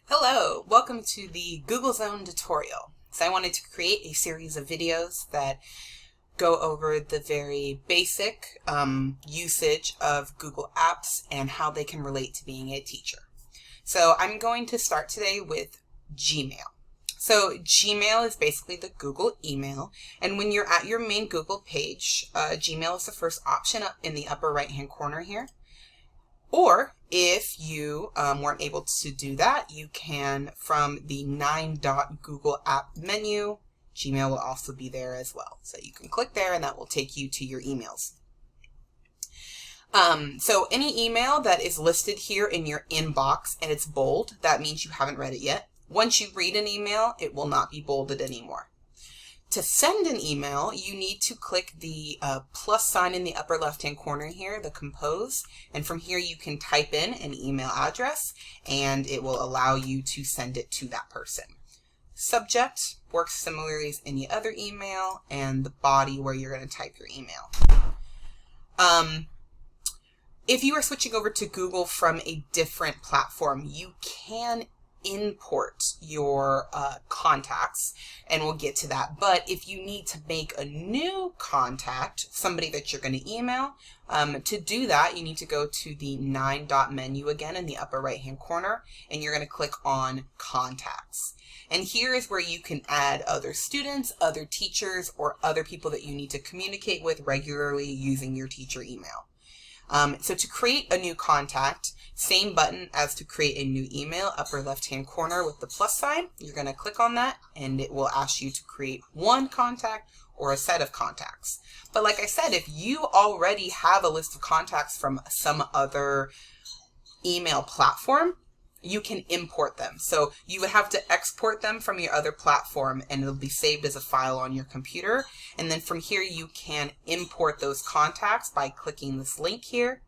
Hello, welcome to the Google Zone tutorial. So I wanted to create a series of videos that go over the very basic usage of Google Apps and how they can relate to being a teacher. So I'm going to start today with Gmail. So Gmail is basically the Google email, and when you're at your main Google page, Gmail is the first option up in the upper right hand corner here. Or if you weren't able to do that, you can, from the 9.Google app menu, Gmail will also be there as well. So you can click there and that will take you to your emails. So any email that is listed here in your inbox and it's bold, that means you haven't read it yet. Once you read an email, it will not be bolded anymore. To send an email, you need to click the plus sign in the upper left-hand corner here, the compose, and from here you can type in an email address and it will allow you to send it to that person. Subject works similarly as any other email, and the body where you're going to type your email. If you are switching over to Google from a different platform, you can import your contacts, and we'll get to that. But if you need to make a new contact, somebody that you're going to email, to do that you need to go to the 9 menu again in the upper right hand corner, and you're going to click on contacts. And here is where you can add other students, other teachers, or other people that you need to communicate with regularly using your teacher email. So to create a new contact, same button as to create a new email, upper left-hand corner with the plus sign. You're going to click on that and it will ask you to create one contact or a set of contacts. But like I said, if you already have a list of contacts from some other email platform, you can import them. So you would have to export them from your other platform and it'll be saved as a file on your computer. And then from here you can import those contacts by clicking this link here.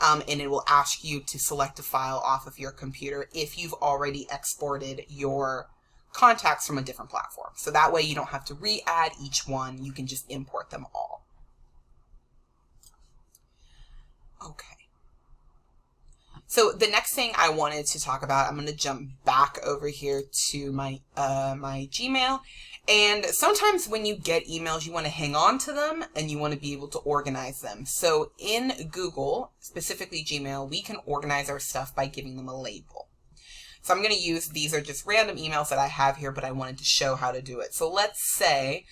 And it will ask you to select a file off of your computer if you've already exported your contacts from a different platform. So that way you don't have to re-add each one, you can just import them all. Okay. So the next thing I wanted to talk about, I'm going to jump back over here to my my Gmail. And sometimes when you get emails, you want to hang on to them and you want to be able to organize them. So in Google, specifically Gmail, we can organize our stuff by giving them a label. So I'm going to use, these are just random emails that I have here, but I wanted to show how to do it. So let's say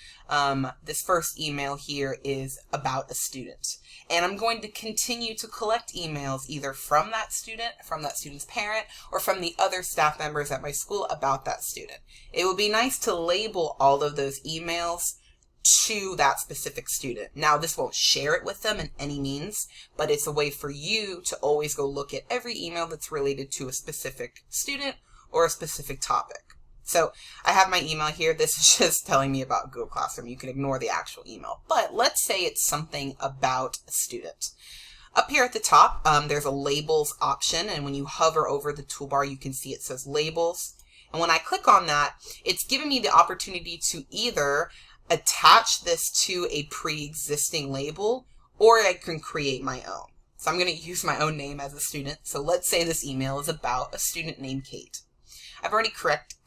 this first email here is about a student. And I'm going to continue to collect emails either from that student's parent, or from the other staff members at my school about that student. It would be nice to label all of those emails to that specific student. Now, this won't share it with them in any means, but it's a way for you to always go look at every email that's related to a specific student or a specific topic. So I have my email here. This is just telling me about Google Classroom. You can ignore the actual email, but let's say it's something about a student. Up here at the top, there's a labels option, and when you hover over the toolbar, you can see it says labels. And when I click on that, it's giving me the opportunity to either attach this to a pre-existing label, or I can create my own. So I'm going to use my own name as a student. So let's say this email is about a student named Kate. I've already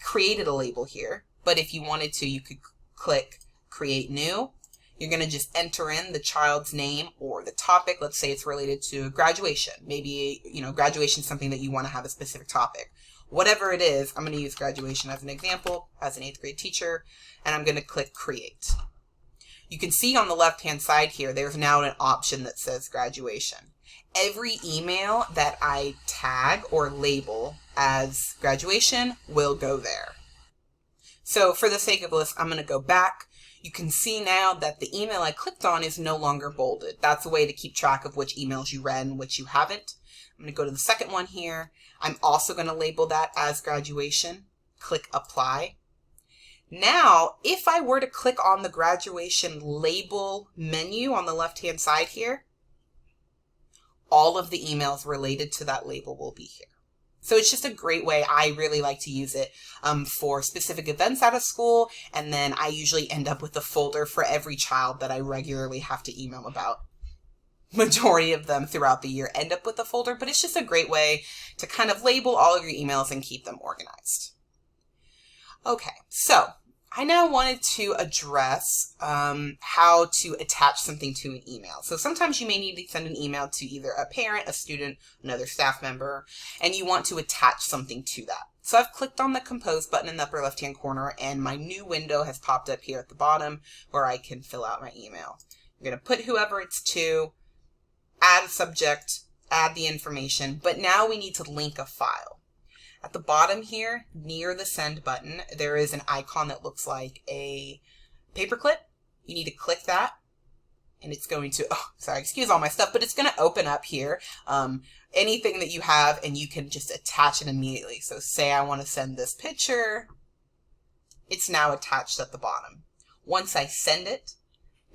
created a label here, but if you wanted to, you could click create new. You're going to just enter in the child's name or the topic. Let's say it's related to graduation. Maybe, graduation is something that you want to have a specific topic. Whatever it is, I'm going to use graduation as an example as an 8th grade teacher, and I'm going to click create. You can see on the left-hand side here, there's now an option that says graduation. Every email that I tag or label as graduation will go there. So for the sake of this, I'm going to go back. You can see now that the email I clicked on is no longer bolded. That's a way to keep track of which emails you read and which you haven't. I'm going to go to the second one here. I'm also going to label that as graduation. Click apply. Now, if I were to click on the graduation label menu on the left-hand side here, all of the emails related to that label will be here. So it's just a great way. I really like to use it for specific events out of school, and then I usually end up with a folder for every child that I regularly have to email about. majority of them throughout the year end up with a folder, but it's just a great way to kind of label all of your emails and keep them organized. Okay, so I now wanted to address how to attach something to an email. So sometimes you may need to send an email to either a parent, a student, another staff member, and you want to attach something to that. So I've clicked on the compose button in the upper left-hand corner, and my new window has popped up here at the bottom where I can fill out my email. I'm going to put whoever it's to, add a subject, add the information, but now we need to link a file. At the bottom here, near the send button, there is an icon that looks like a paperclip. You need to click that, and it's going to, oh, sorry, excuse all my stuff, but it's going to open up here anything that you have, and you can just attach it immediately. So say I want to send this picture, it's now attached at the bottom. Once I send it,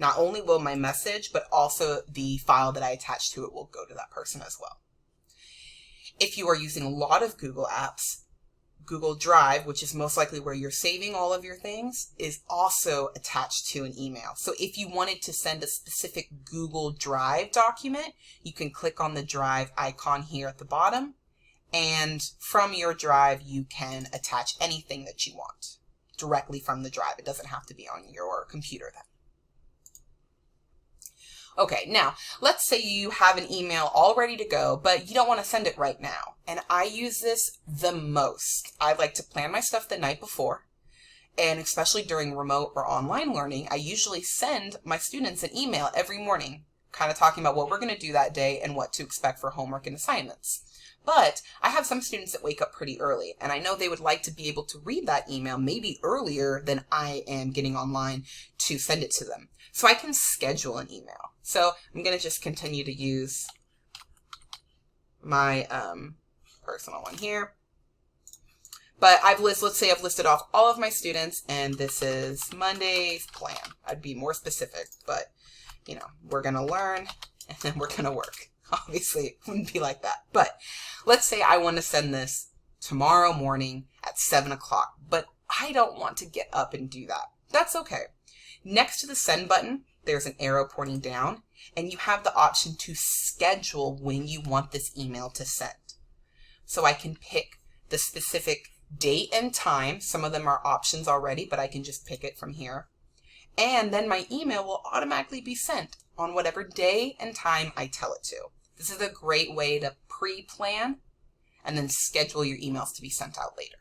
not only will my message, but also the file that I attach to it will go to that person as well. If you are using a lot of Google apps, Google Drive, which is most likely where you're saving all of your things, is also attached to an email. So if you wanted to send a specific Google Drive document, you can click on the Drive icon here at the bottom, and from your Drive, you can attach anything that you want directly from the Drive. It doesn't have to be on your computer then. Okay, now, let's say you have an email all ready to go, but you don't want to send it right now. And I use this the most. I like to plan my stuff the night before, and especially during remote or online learning, I usually send my students an email every morning, kind of talking about what we're going to do that day and what to expect for homework and assignments. But I have some students that wake up pretty early, and I know they would like to be able to read that email maybe earlier than I am getting online to send it to them. So I can schedule an email. So I'm going to just continue to use my personal one here. But let's say I've listed off all of my students, and this is Monday's plan. I'd be more specific, but you know, we're going to learn and then we're going to work. Obviously, it wouldn't be like that. But let's say I want to send this tomorrow morning at 7 o'clock, but I don't want to get up and do that. That's okay. Next to the send button, there's an arrow pointing down, and you have the option to schedule when you want this email to send. So I can pick the specific date and time. Some of them are options already, but I can just pick it from here. And then my email will automatically be sent on whatever day and time I tell it to. This is a great way to pre-plan and then schedule your emails to be sent out later.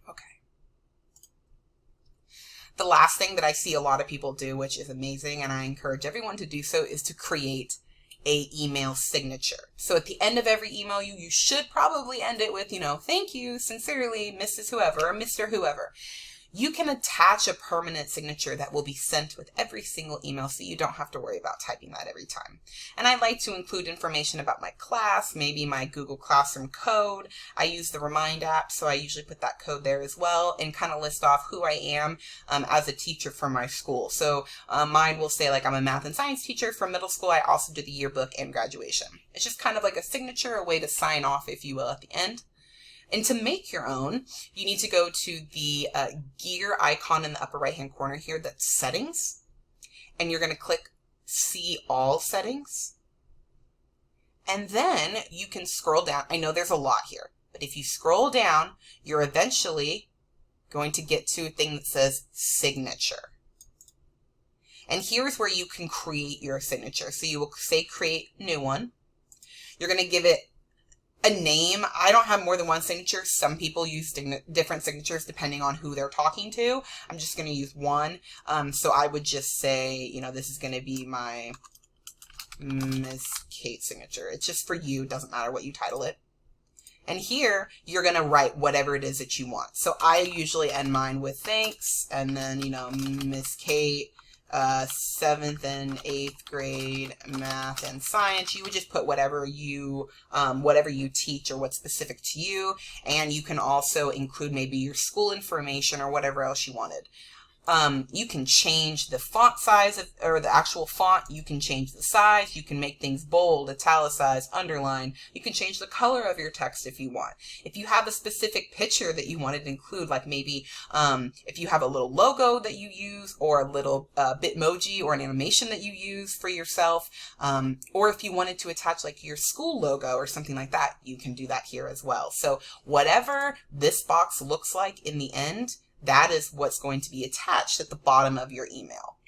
Okay. The last thing that I see a lot of people do, which is amazing, and I encourage everyone to do so, is to create a email signature. So at the end of every email, you should probably end it with, you know, thank you, sincerely, Mrs. Whoever, or Mr. Whoever. You can attach a permanent signature that will be sent with every single email, so you don't have to worry about typing that every time. And I like to include information about my class, maybe my Google Classroom code. I use the Remind app, so I usually put that code there as well, and kind of list off who I am as a teacher for my school. So mine will say, like, I'm a math and science teacher for middle school. I also do the yearbook and graduation. It's just kind of like a signature, a way to sign off, if you will, at the end. And to make your own, you need to go to the gear icon in the upper right-hand corner here, that's settings. And you're going to click see all settings. And then you can scroll down. I know there's a lot here, but if you scroll down, you're eventually going to get to a thing that says signature. And here's where you can create your signature. So you will say create new one. You're going to give it a name. I don't have more than one signature. Some people use different signatures depending on who they're talking to. I'm just going to use one. So I would just say, you know, this is going to be my Miss Kate signature. It's just for you. Doesn't matter what you title it. And here, you're going to write whatever it is that you want. So I usually end mine with thanks, and then, you know, Miss Kate, 7th and 8th grade math and science. You would just put whatever you teach or what's specific to you, and you can also include maybe your school information or whatever else you wanted. You can change the font size or the actual font. You can change the size. You can make things bold, italicized, underline. You can change the color of your text if you want. If you have a specific picture that you wanted to include, like maybe if you have a little logo that you use, or a little Bitmoji or an animation that you use for yourself, or if you wanted to attach like your school logo or something like that, you can do that here as well. So whatever this box looks like in the end, that is what's going to be attached at the bottom of your email.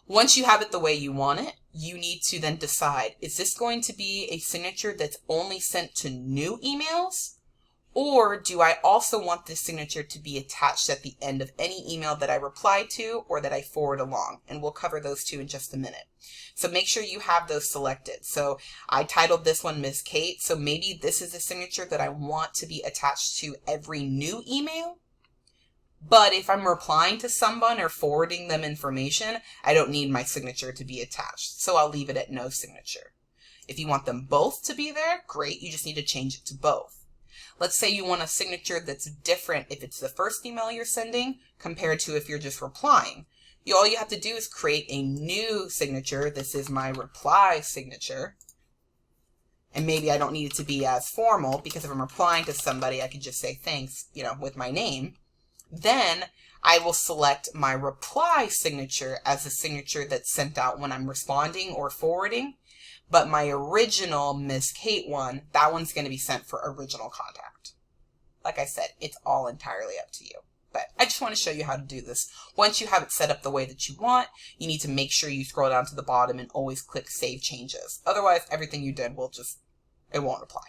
Once you have it the way you want it, you need to then decide, is this going to be a signature that's only sent to new emails? Or do I also want this signature to be attached at the end of any email that I reply to or that I forward along? And we'll cover those two in just a minute. So make sure you have those selected. So I titled this one Miss Kate. So maybe this is a signature that I want to be attached to every new email. But if I'm replying to someone or forwarding them information, I don't need my signature to be attached. So I'll leave it at no signature. If you want them both to be there, great. You just need to change it to both. Let's say you want a signature that's different if it's the first email you're sending compared to if you're just replying. All you have to do is create a new signature. This is my reply signature. And maybe I don't need it to be as formal, because if I'm replying to somebody, I could just say thanks, with my name. Then I will select my reply signature as a signature that's sent out when I'm responding or forwarding. But my original Miss Kate one, that one's going to be sent for original contact. Like I said, it's all entirely up to you. But I just want to show you how to do this. Once you have it set up the way that you want, you need to make sure you scroll down to the bottom and always click Save Changes. Otherwise, everything you did it won't apply.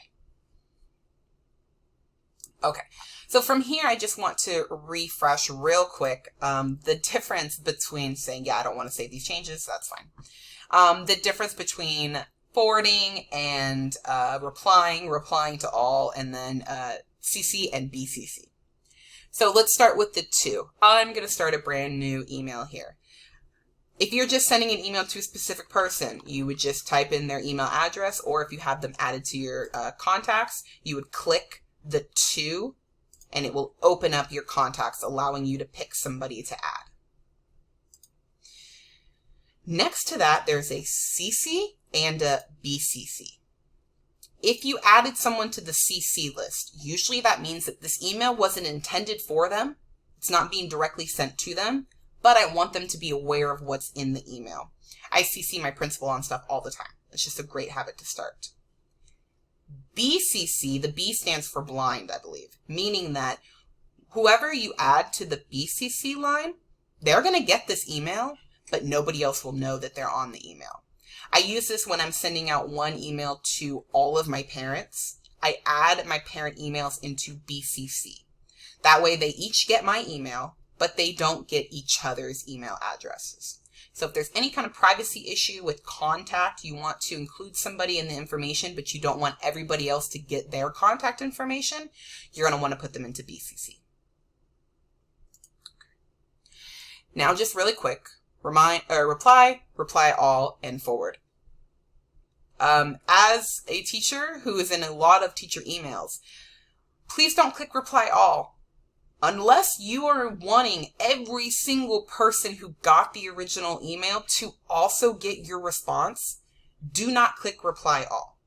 Okay, so from here, I just want to refresh real quick the difference between saying, yeah, I don't want to save these changes, that's fine. The difference between forwarding and replying to all, and then CC and BCC. So let's start with the two. I'm going to start a brand new email here. If you're just sending an email to a specific person, you would just type in their email address, or if you have them added to your contacts, you would click the 2 and it will open up your contacts, allowing you to pick somebody to add. Next to that, there's a CC and a BCC. If you added someone to the CC list, usually that means that this email wasn't intended for them. It's not being directly sent to them, but I want them to be aware of what's in the email. I CC my principal on stuff all the time. It's just a great habit to start. BCC, the B stands for blind, I believe, meaning that whoever you add to the BCC line, they're going to get this email, but nobody else will know that they're on the email. I use this when I'm sending out one email to all of my parents. I add my parent emails into BCC. That way they each get my email, but they don't get each other's email addresses. So if there's any kind of privacy issue with contact, you want to include somebody in the information, but you don't want everybody else to get their contact information, you're going to want to put them into BCC. Now, just really quick, reply all, and forward. As a teacher who is in a lot of teacher emails, please don't click reply all. Unless you are wanting every single person who got the original email to also get your response, do not click reply all.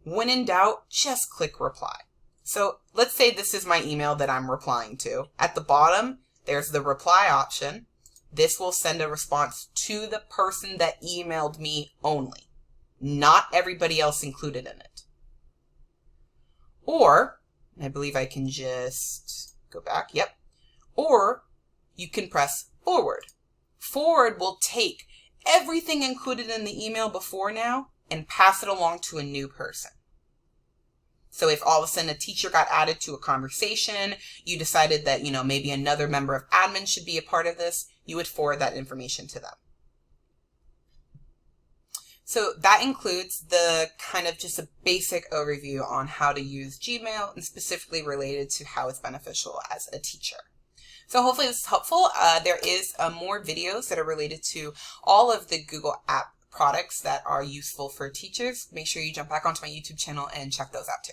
When in doubt, just click reply. So let's say this is my email that I'm replying to. At the bottom, there's the reply option. This will send a response to the person that emailed me only, not everybody else included in it. Or, I believe I can just go back, yep. Or you can press forward. Forward will take everything included in the email before now and pass it along to a new person. So if all of a sudden a teacher got added to a conversation, you decided that, maybe another member of admin should be a part of this, you would forward that information to them. So that includes the kind of just a basic overview on how to use Gmail, and specifically related to how it's beneficial as a teacher. So hopefully this is helpful. There is more videos that are related to all of the Google app products that are useful for teachers. Make sure you jump back onto my YouTube channel and check those out too.